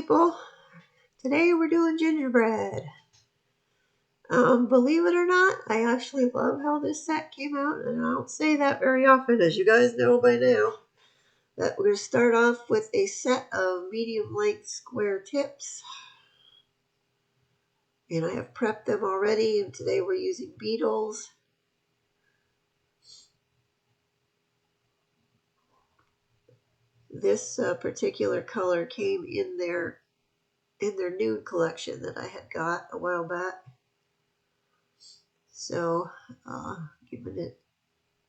people. Today we're doing gingerbread. Believe it or not, I actually love how this set came out, and I don't say that very often, as you guys know by now. But we're going to start off with a set of medium length square tips. And I have prepped them already, and today we're using Beetles. This particular color came in their nude collection that I had got a while back. So, giving it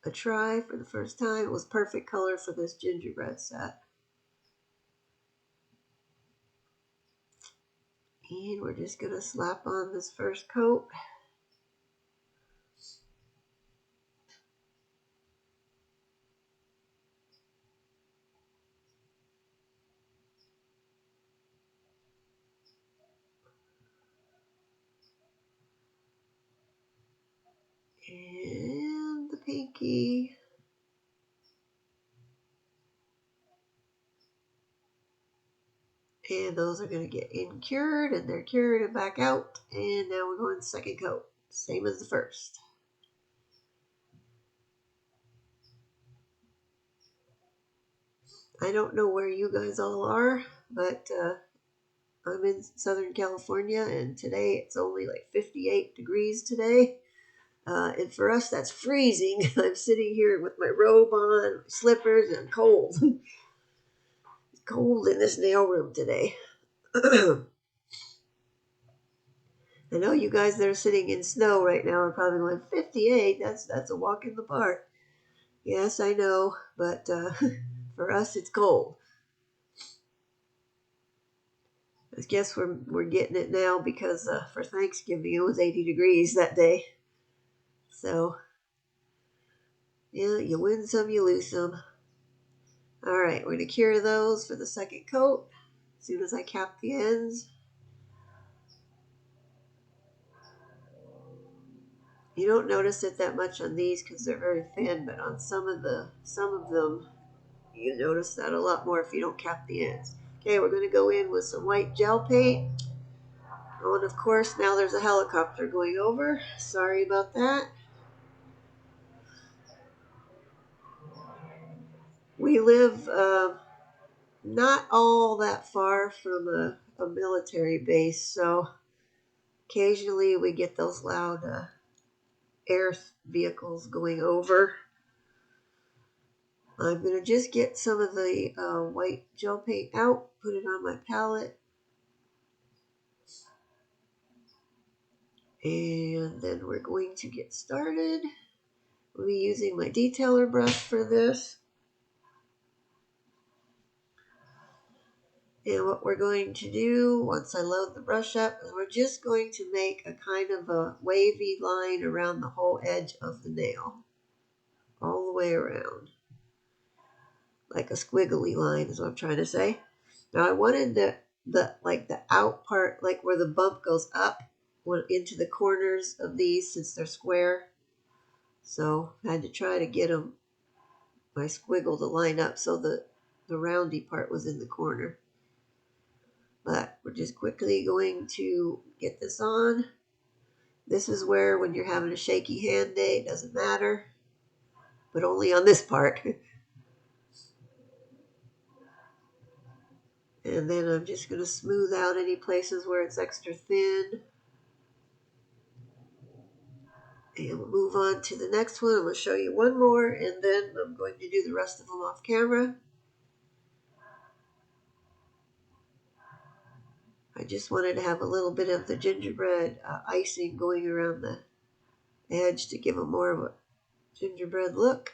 a try for the first time. It was perfect color for this gingerbread set. And we're just going to slap on this first coat. And the pinky. And those are going to get in cured, and they're cured and back out. And now we're going second coat, same as the first. I don't know where you guys all are, but I'm in Southern California, and today it's only like 58 degrees today. And for us, that's freezing. I'm sitting here with my robe on, slippers, and I'm cold. It's cold in this nail room today. I know you guys that are sitting in snow right now are probably going, 58, that's a walk in the park. Yes, I know, but for us, it's cold. I guess we're getting it now because for Thanksgiving it was 80 degrees that day. So, yeah, you win some, you lose some. All right, we're going to cure those for the second coat as soon as I cap the ends. You don't notice it that much on these because they're very thin, but on some of them, you notice that a lot more if you don't cap the ends. Okay, we're going to go in with some white gel paint. Oh, and of course, now there's a helicopter going over. Sorry about that. We live not all that far from a military base, so occasionally we get those loud air vehicles going over. I'm going to just get some of the white gel paint out, put it on my palette, and then we're going to get started. We'll be using my detailer brush for this. And what we're going to do once I load the brush up is we're just going to make a kind of a wavy line around the whole edge of the nail. All the way around. Like a squiggly line is what I'm trying to say. Now I wanted the out part, like where the bump goes up into the corners of these since they're square. So I had to try to get my squiggle to line up so the roundy part was in the corner. But we're just quickly going to get this on. This is where when you're having a shaky hand day, it doesn't matter. But only on this part. And then I'm just going to smooth out any places where it's extra thin. And we'll move on to the next one. I'm going to show you one more, and then I'm going to do the rest of them off camera. I just wanted to have a little bit of the gingerbread icing going around the edge to give them more of a gingerbread look.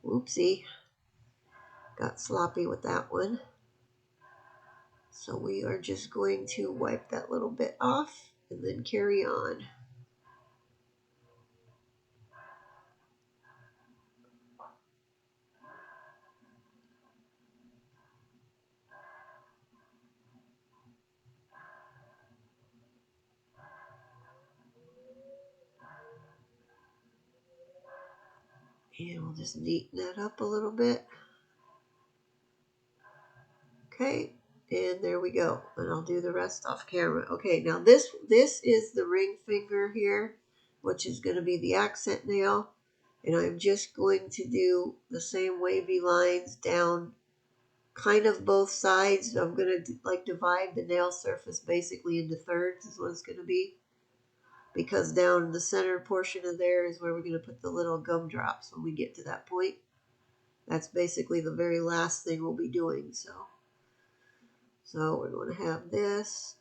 Whoopsie. Got sloppy with that one. So we are just going to wipe that little bit off and then carry on. And we'll just neaten that up a little bit. Okay, And there we go. And I'll do the rest off camera. Okay, now this is the ring finger here, which is going to be the accent nail. And I'm just going to do the same wavy lines down kind of both sides. I'm going to like divide the nail surface basically into thirds is what it's going to be. Because down in the center portion of there is where we're going to put the little gumdrops when we get to that point. That's basically the very last thing we'll be doing. So we're going to have this.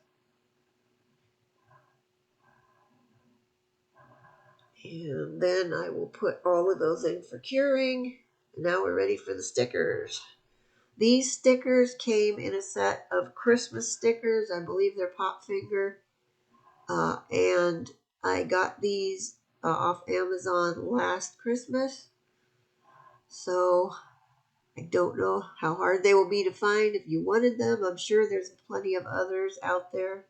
And then I will put all of those in for curing. Now we're ready for the stickers. These stickers came in a set of Christmas stickers. I believe they're Pop Finger. And I got these off Amazon last Christmas. So I don't know how hard they will be to find. If you wanted them, I'm sure there's plenty of others out there.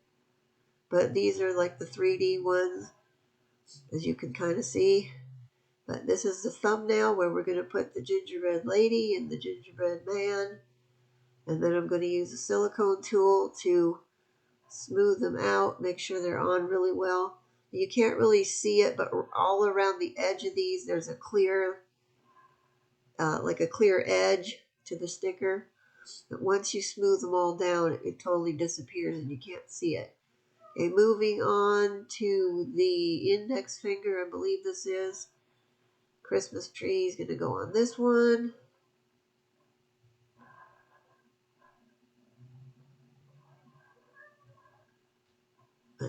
But these are like the 3D ones, as you can kind of see. But this is the thumbnail where we're going to put the gingerbread lady and the gingerbread man. And then I'm going to use a silicone tool to smooth them out, make sure they're on really well. You can't really see it, but all around the edge of these, there's a clear, like a clear edge to the sticker. But once you smooth them all down, it totally disappears and you can't see it. Okay, moving on to the index finger, I believe this is. Christmas tree is going to go on this one.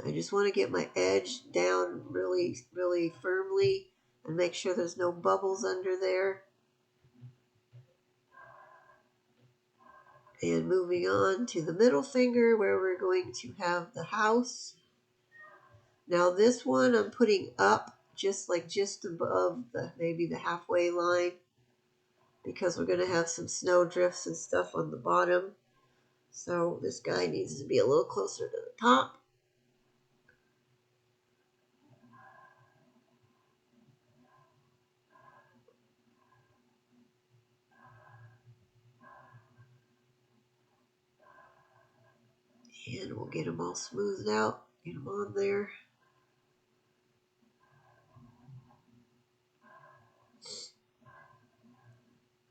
I just want to get my edge down really, really firmly and make sure there's no bubbles under there. And moving on to the middle finger where we're going to have the house. Now this one I'm putting up just above maybe the halfway line because we're going to have some snow drifts and stuff on the bottom. So this guy needs to be a little closer to the top. And we'll get them all smoothed out, get them on there.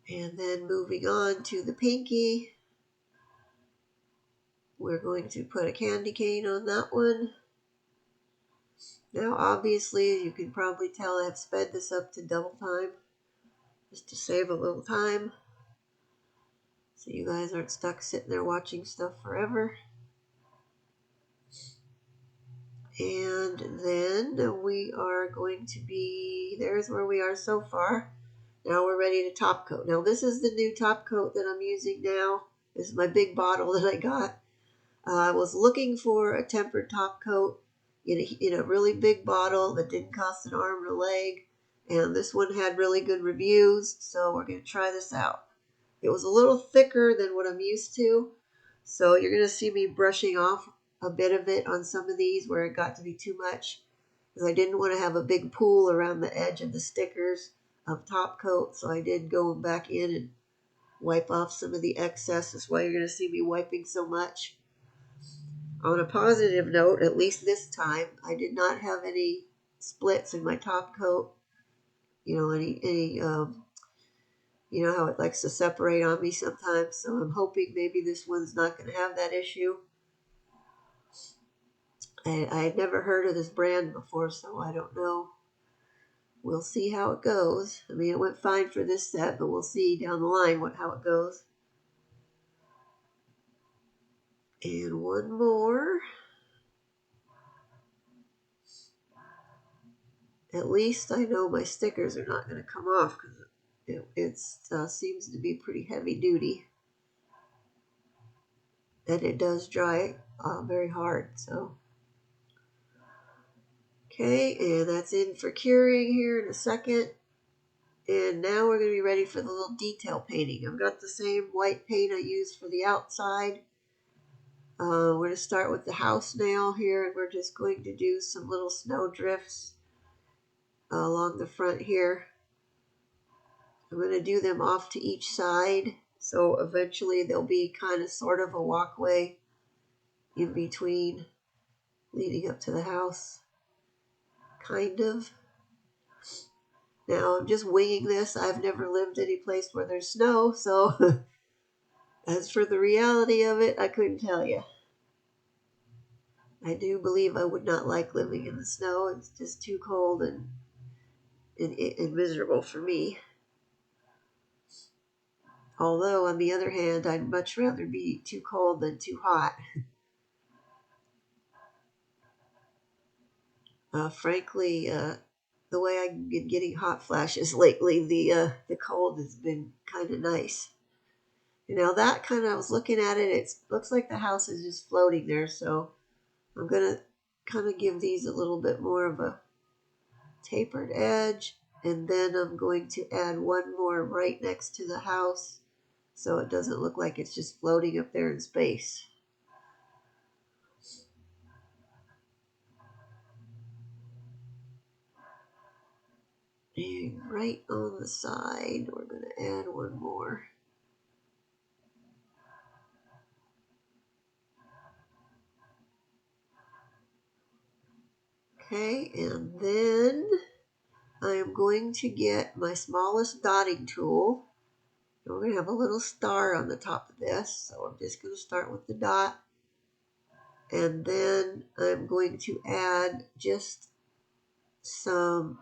And then moving on to the pinky, we're going to put a candy cane on that one. Now obviously you can probably tell I've sped this up to double time just to save a little time so you guys aren't stuck sitting there watching stuff forever. And then we are going to be, there's where we are so far. Now we're ready to top coat. Now this is the new top coat that I'm using now. This is my big bottle that I got. I was looking for a tempered top coat in a really big bottle that didn't cost an arm and a leg. And this one had really good reviews, so we're going to try this out. It was a little thicker than what I'm used to, so you're going to see me brushing off a bit of it on some of these where it got to be too much, because I didn't want to have a big pool around the edge of the stickers of top coat, so I did go back in and wipe off some of the excess. That's why you're going to see me wiping so much. On a positive note, at least this time, I did not have any splits in my top coat. You know, you know how it likes to separate on me sometimes, so I'm hoping maybe this one's not going to have that issue. I had never heard of this brand before, so I don't know. We'll see how it goes. I mean, it went fine for this set, but we'll see down the line how it goes. And one more. At least I know my stickers are not going to come off because it seems to be pretty heavy duty. And it does dry very hard, so. Okay, and that's in for curing here in a second. And now we're going to be ready for the little detail painting. I've got the same white paint I used for the outside. We're going to start with the house nail here, and we're just going to do some little snow drifts along the front here. I'm going to do them off to each side So eventually there'll be kind of sort of a walkway in between leading up to the house. Kind of. Now I'm just winging this. I've never lived any place where there's snow, so as for the reality of it, I couldn't tell you. I do believe I would not like living in the snow. It's just too cold and miserable for me. Although, on the other hand, I'd much rather be too cold than too hot. Frankly, the way I've been getting hot flashes lately, the cold has been kind of nice. Now that kind of, I was looking at it, it looks like the house is just floating there, so I'm going to kind of give these a little bit more of a tapered edge, and then I'm going to add one more right next to the house so it doesn't look like it's just floating up there in space. And right on the side, we're going to add one more. Okay, and then I am going to get my smallest dotting tool. And we're going to have a little star on the top of this, so I'm just going to start with the dot. And then I'm going to add just some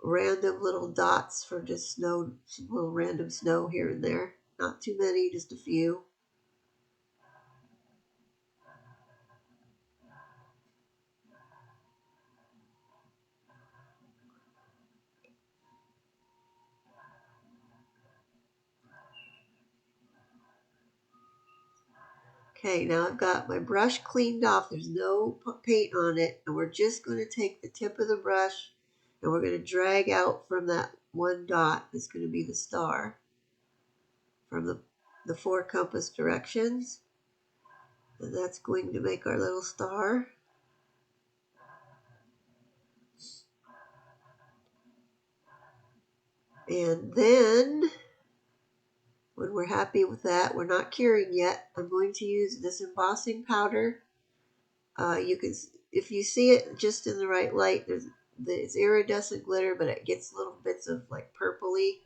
random little dots for just snow, some little random snow here and there. Not too many, just a few. Okay, now I've got my brush cleaned off. There's no paint on it. And we're just going to take the tip of the brush and we're going to drag out from that one dot that's going to be the star from the four compass directions. And that's going to make our little star. And then, when we're happy with that, we're not curing yet, I'm going to use this embossing powder. You can, if you see it just in the right light, it's iridescent glitter, but it gets little bits of like purpley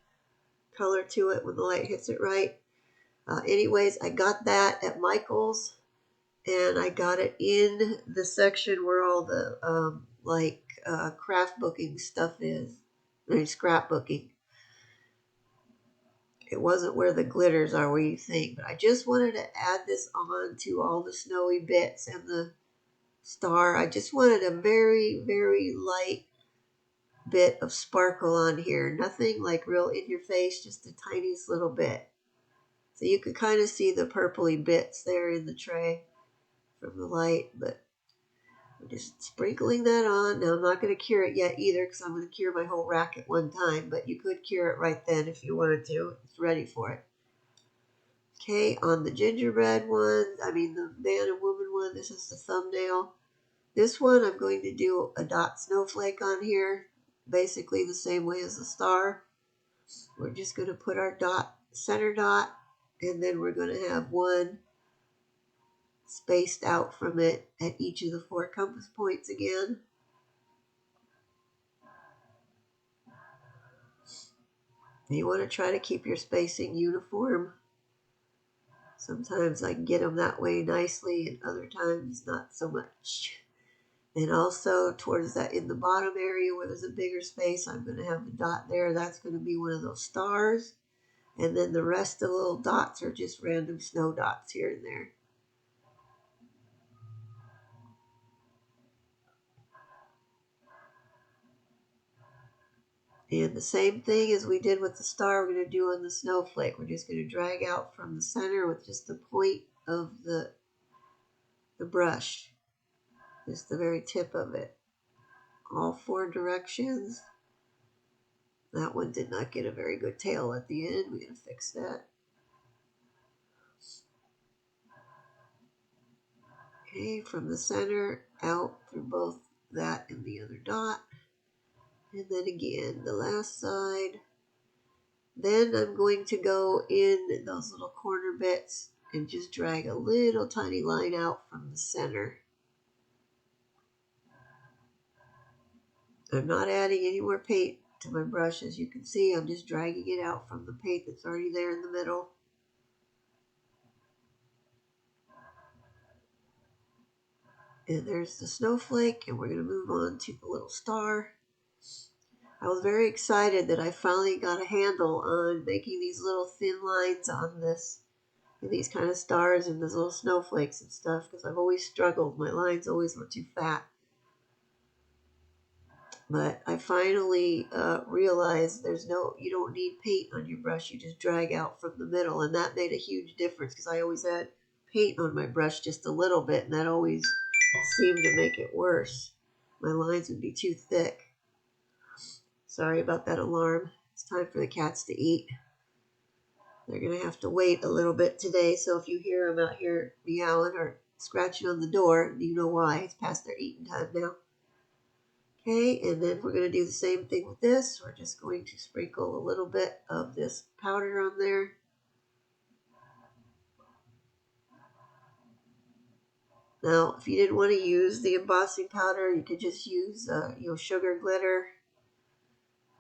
color to it when the light hits it right. Anyways, I got that at Michael's, and I got it in the section where all the craft booking stuff is. I mean, scrapbooking. It wasn't where the glitters are where you think, but I just wanted to add this on to all the snowy bits and the star. I just wanted a very, very light bit of sparkle on here. Nothing like real in your face, just the tiniest little bit. So you could kind of see the purpley bits there in the tray from the light, but I'm just sprinkling that on. Now I'm not going to cure it yet either because I'm going to cure my whole rack at one time, but you could cure it right then if you wanted to. It's ready for it. Okay, on the gingerbread one, the man and woman one, this is the thumbnail. This one I'm going to do a dot snowflake on here, basically the same way as the star. We're just going to put our dot, center dot, and then we're going to have one spaced out from it at each of the four compass points again. You want to try to keep your spacing uniform. Sometimes I can get them that way nicely, and other times not so much. And also towards that in the bottom area where there's a bigger space, I'm going to have a dot there. That's going to be one of those stars. And then the rest of the little dots are just random snow dots here and there. And the same thing as we did with the star, we're going to do on the snowflake. We're just going to drag out from the center with just the point of the brush. Just the very tip of it. All four directions. That one did not get a very good tail at the end. We're going to fix that. Okay, from the center out through both that and the other dot. And then again, the last side. Then I'm going to go in those little corner bits and just drag a little tiny line out from the center. I'm not adding any more paint to my brush. As you can see, I'm just dragging it out from the paint that's already there in the middle. And there's the snowflake, and we're going to move on to the little star. I was very excited that I finally got a handle on making these little thin lines on this, and these kind of stars and these little snowflakes and stuff, because I've always struggled. My lines always were too fat. But I finally realized you don't need paint on your brush. You just drag out from the middle, and that made a huge difference because I always had paint on my brush just a little bit, and that always seemed to make it worse. My lines would be too thick. Sorry about that alarm. It's time for the cats to eat. They're going to have to wait a little bit today, so if you hear them out here meowing or scratching on the door, you know why. It's past their eating time now. Okay, and then we're going to do the same thing with this. We're just going to sprinkle a little bit of this powder on there. Now, if you didn't want to use the embossing powder, you could just use sugar glitter,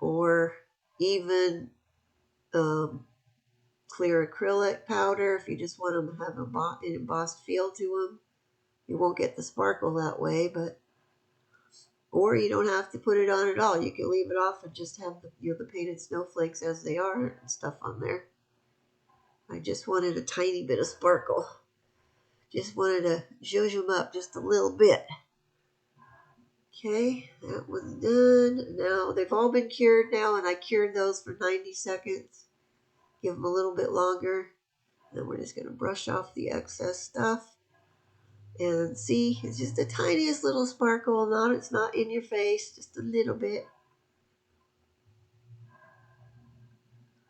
or even clear acrylic powder if you just want them to have an embossed feel to them. You won't get the sparkle that way, or you don't have to put it on at all. You can leave it off and just have the painted snowflakes as they are and stuff on there. I just wanted a tiny bit of sparkle. Just wanted to zhuzh them up just a little bit. Okay, that one's done. Now, they've all been cured now, and I cured those for 90 seconds. Give them a little bit longer. Then we're just going to brush off the excess stuff. And see, it's just the tiniest little sparkle. It's not in your face, just a little bit.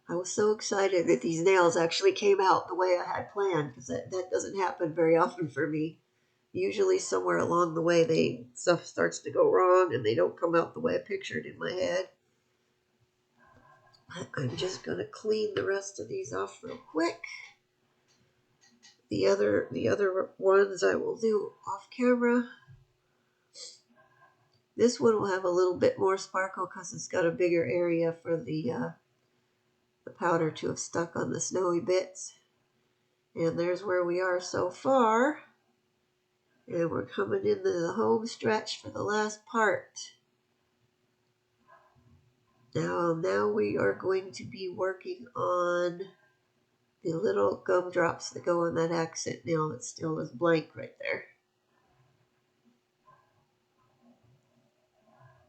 I was so excited that these nails actually came out the way I had planned, because that doesn't happen very often for me. Usually somewhere along the way stuff starts to go wrong and they don't come out the way I pictured in my head. I'm just going to clean the rest of these off real quick. The other ones I will do off camera. This one will have a little bit more sparkle because it's got a bigger area for the powder to have stuck on the snowy bits. And there's where we are so far. And we're coming into the home stretch for the last part. Now we are going to be working on the little gumdrops that go on that accent nail that still is blank right there.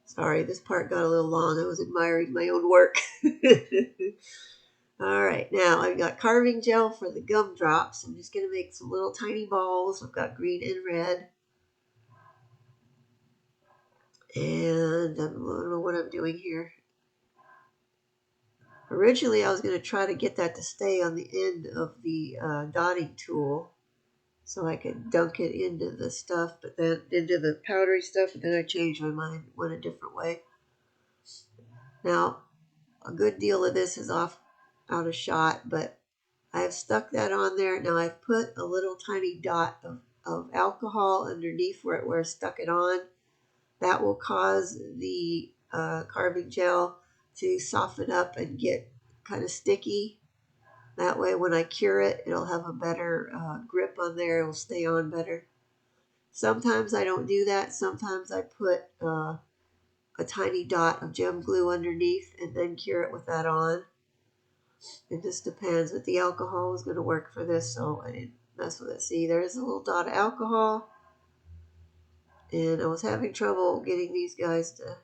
Sorry, this part got a little long. I was admiring my own work. Alright, now I've got carving gel for the gumdrops. I'm just going to make some little tiny balls. I've got green and red. And I don't know what I'm doing here. Originally, I was going to try to get that to stay on the end of the dotting tool so I could dunk it into the stuff, but then into the powdery stuff, but then I changed my mind, went a different way. Now, a good deal of this is out of shot, but I've stuck that on there. Now, I've put a little tiny dot of alcohol underneath where I stuck it on. That will cause the carving gel to soften up and get kind of sticky. That way when I cure it, it'll have a better grip on there. It'll stay on better. Sometimes I don't do that. Sometimes I put a tiny dot of gem glue underneath and then cure it with that on. It just depends, but the alcohol is going to work for this, so I didn't mess with it. See, there's a little dot of alcohol, and I was having trouble getting these guys to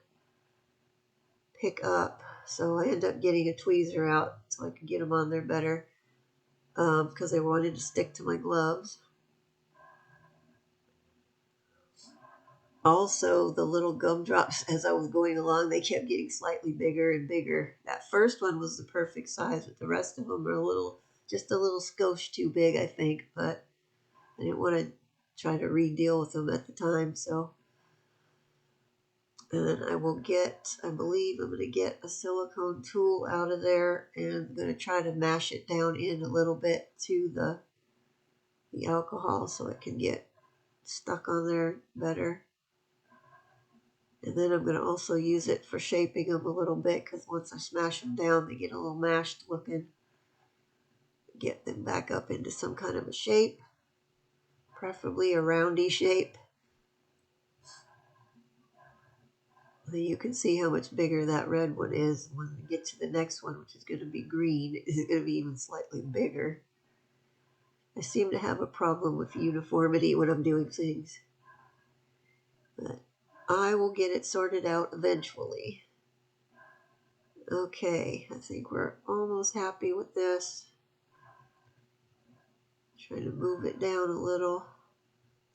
pick up, so I ended up getting a tweezer out so I could get them on there better, because they wanted to stick to my gloves. Also, the little gumdrops, as I was going along, they kept getting slightly bigger and bigger. That first one was the perfect size, but the rest of them are just a little skosh too big, I think, but I didn't want to try to re-deal with them at the time, so And then I will get, I believe I'm going to get a silicone tool out of there, and I'm going to try to mash it down in a little bit to the alcohol so it can get stuck on there better. And then I'm going to also use it for shaping them a little bit, because once I smash them down, they get a little mashed looking. Get them back up into some kind of a shape, preferably a roundy shape. Then you can see how much bigger that red one is. When we get to the next one, which is going to be green, it's going to be even slightly bigger. I seem to have a problem with uniformity when I'm doing things, but I will get it sorted out eventually. Okay, I think we're almost happy with this. Trying to move it down a little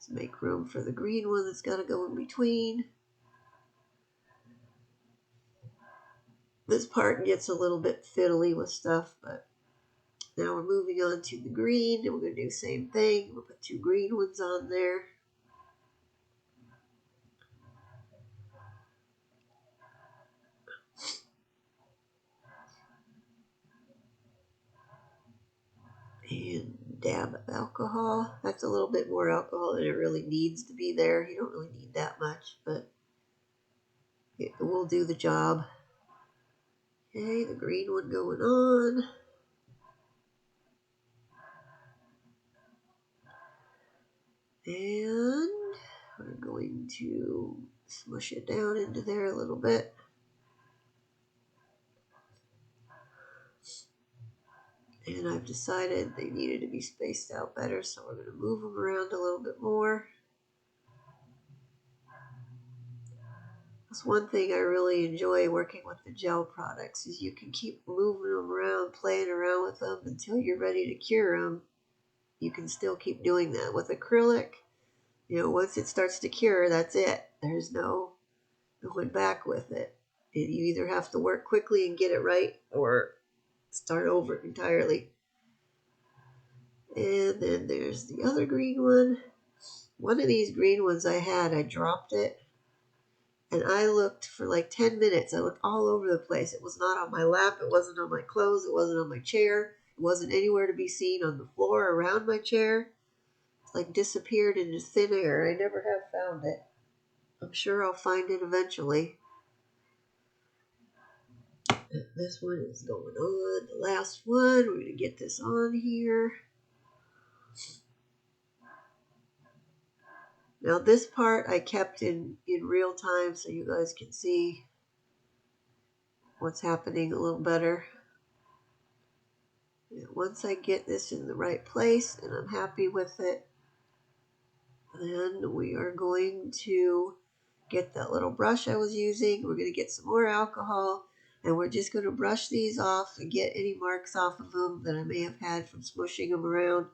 to make room for the green one that's got to go in between. This part gets a little bit fiddly with stuff, but now we're moving on to the green, and we're going to do the same thing. We'll put 2 green ones on there. And dab of alcohol. That's a little bit more alcohol than it really needs to be there. You don't really need that much, but it will do the job. Okay, the green one going on. And we're going to smush it down into there a little bit. And I've decided they needed to be spaced out better, so we're going to move them around a little bit more. That's one thing I really enjoy working with the gel products, is you can keep moving them around, playing around with them until you're ready to cure them. You can still keep doing that. With acrylic, once it starts to cure, that's it. There's no going back with it. And you either have to work quickly and get it right, or start over entirely. And then there's the other green one. One of these green ones I dropped it. And I looked for like 10 minutes. I looked all over the place. It was not on my lap. It wasn't on my clothes. It wasn't on my chair. It wasn't anywhere to be seen on the floor around my chair. It's like disappeared into thin air. I never have found it. I'm sure I'll find it eventually. This one is going on. The last one. We're going to get this on here. Now this part I kept in real time so you guys can see what's happening a little better. Once I get this in the right place and I'm happy with it, then we are going to get that little brush I was using. We're going to get some more alcohol, and we're just going to brush these off and get any marks off of them that I may have had from smushing them around.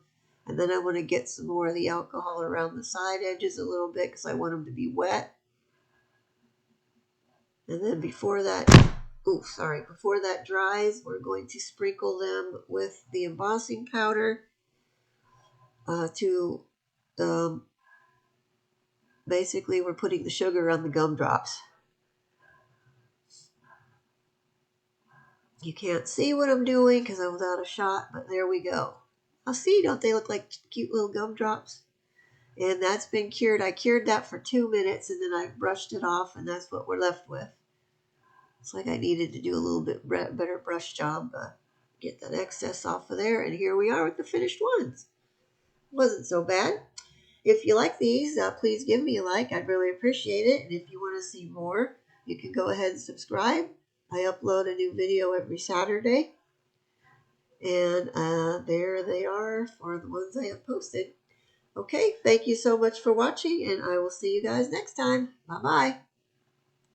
And then I want to get some more of the alcohol around the side edges a little bit, because I want them to be wet. And then before that dries, we're going to sprinkle them with the embossing powder basically we're putting the sugar on the gumdrops. You can't see what I'm doing because I was out of shot, but there we go. I'll see, don't they look like cute little gumdrops? And that's been cured. I cured that for 2 minutes, and then I brushed it off, and that's what we're left with. It's like I needed to do a little bit better brush job, get that excess off of there, and here we are with the finished ones. Wasn't so bad. If you like these, please give me a like. I'd really appreciate it. And if you want to see more, you can go ahead and subscribe. I upload a new video every Saturday. And there they are for the ones I have posted. Okay, thank you so much for watching, and I will see you guys next time. Bye-bye.